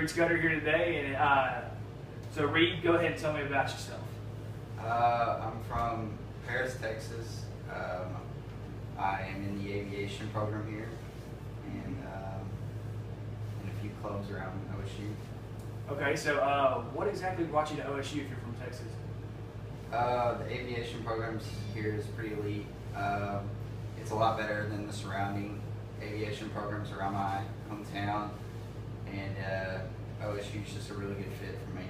Reed Scudder here today, and so Reed, go ahead and tell me about yourself. I'm from Paris, Texas. I am in the aviation program here, and in a few clubs around OSU. Okay, so what exactly brought you to OSU if you're from Texas? The aviation programs here is pretty elite. It's a lot better than the surrounding aviation programs around my hometown, and OSU is just a really good fit for me.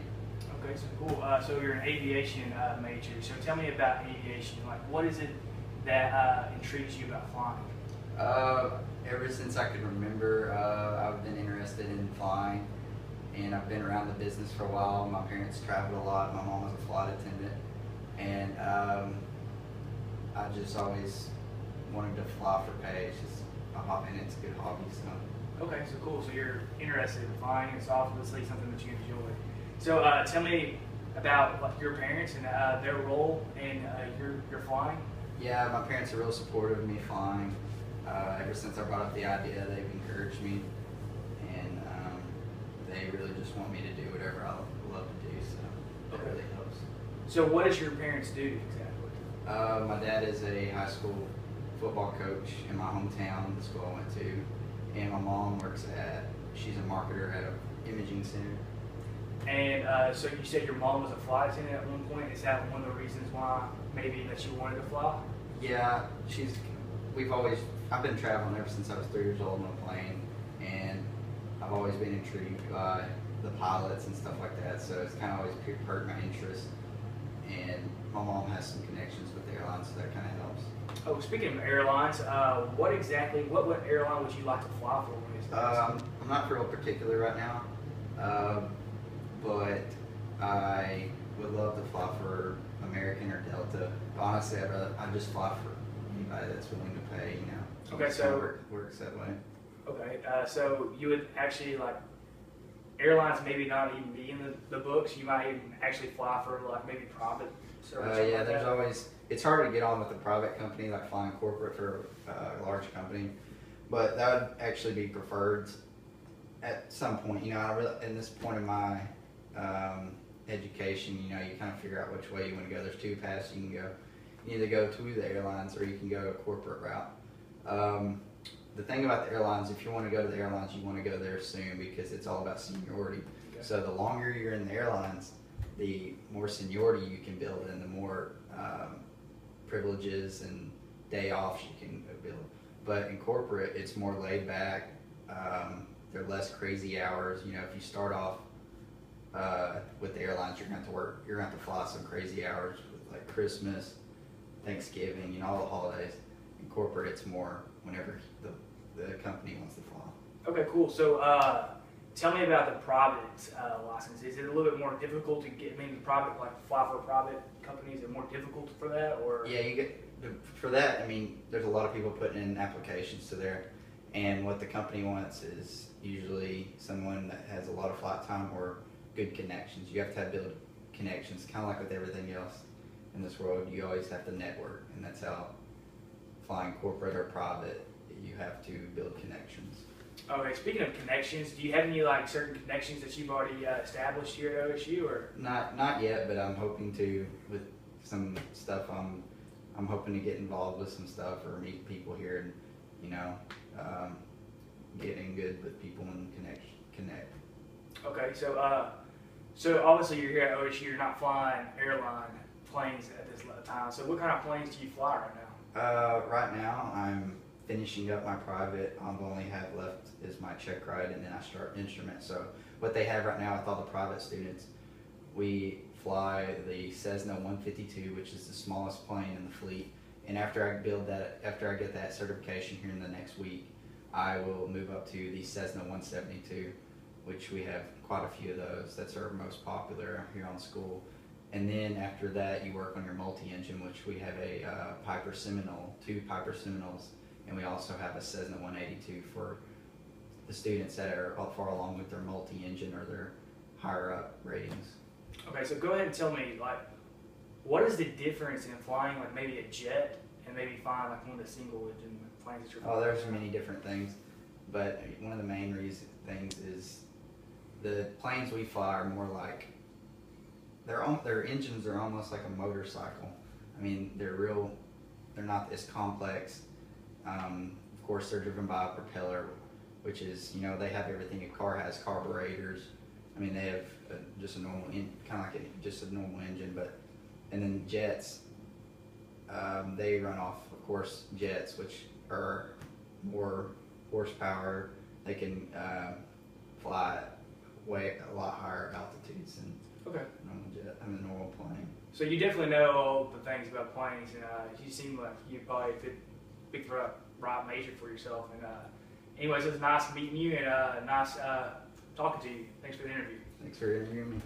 Okay, so cool. So you're an aviation major. So tell me about aviation. Like, what is it that intrigues you about flying? Ever since I could remember, I've been interested in flying, and I've been around the business for a while. My parents traveled a lot. My mom was a flight attendant, and I just always wanted to fly for pay. It's just a hobby, and it's a good hobby. So. Okay, so cool. So you're interested in flying. It's obviously something that you enjoy. So tell me about like your parents and their role in your flying. Yeah, my parents are real supportive of me flying. Ever since I brought up the idea, they've encouraged me, and they really just want me to do whatever I love to do. So that really helps. So what does your parents do exactly? My dad is a high school football coach in my hometown, the school I went to, and my mom she's a marketer at an imaging center. And so you said your mom was a flight attendant at one point. Is that one of the reasons why maybe that you wanted to fly? Yeah, I've been traveling ever since I was 3 years old on a plane, and I've always been intrigued by the pilots and stuff like that, so it's kind of always perked my interest. And my mom has some connections with the airlines, so that kind of helps. Oh, speaking of airlines, what airline would you like to fly for? I'm not real particular right now, but I would love to fly for American or Delta. Honestly, I'd just fly for anybody that's willing to pay, you know. Okay, so works that way. Okay, so you would actually like airlines maybe not even be in the books. You might even actually fly for like maybe private service. Yeah, like there's always, it's hard to get on with a private company like flying corporate for a large company, but that would actually be preferred at some point. You know, in this point of my education, you know, you kind of figure out which way you want to go. There's two paths you can go. You either go to the airlines or you can go a corporate route. The thing about the airlines, if you want to go to the airlines, you want to go there soon because it's all about seniority. Okay. So the longer you're in the airlines, the more seniority you can build and the more privileges and day offs you can build. But in corporate, it's more laid back. There are less crazy hours. You know, if you start off with the airlines, you're going to work. You're going to fly some crazy hours with like Christmas, Thanksgiving, you know, all the holidays. In corporate, it's more whenever the company wants to fly. Okay, cool. So tell me about the private license. Is it a little bit more difficult to get? I mean, private fly for a private company. Is it more difficult for that, or? Yeah, you get for that. I mean, there's a lot of people putting in applications to there, and what the company wants is usually someone that has a lot of flight time or good connections. You have to build connections, kind of like with everything else in this world. You always have to network, and that's how flying corporate or private, you have to build connections. Okay, speaking of connections, do you have any like certain connections that you've already established here at OSU, or? Not yet, but I'm hoping to with some stuff. I'm hoping to get involved with some stuff or meet people here, and you know, getting good with people and connect. Okay, so obviously you're here at OSU. You're not flying airline planes at this time. So what kind of planes do you fly right now? Right now, I'm finishing up my private. I only have left is my check ride, and then I start instrument. So what they have right now with all the private students, we fly the Cessna 152, which is the smallest plane in the fleet. And after I get that certification here in the next week, I will move up to the Cessna 172, which we have quite a few of those. That's our most popular here on school. And then after that, you work on your multi-engine, which we have a Piper Seminole, 2 Piper Seminoles, and we also have a Cessna 182 for the students that are far along with their multi-engine or their higher up ratings. Okay, so go ahead and tell me, like, what is the difference in flying, like, maybe a jet and maybe flying, like, one of the single-engine planes that you're flying? Oh, there's many different things, but one of the main things is the planes we fly are more like their engines are almost like a motorcycle. I mean, they're not as complex. Of course, they're driven by a propeller, which is, they have everything a car has, carburetors. I mean, they have just a normal, kind of like just a normal engine, and then jets, they run off, of course, jets, which are more horsepower. They can fly way a lot higher altitudes than Okay. a normal plane. So you definitely know all the things about planes, and you seem like you probably fit pick the right major for yourself. And anyways, it was nice meeting you and nice talking to you. Thanks for the interview. Thanks for interviewing me.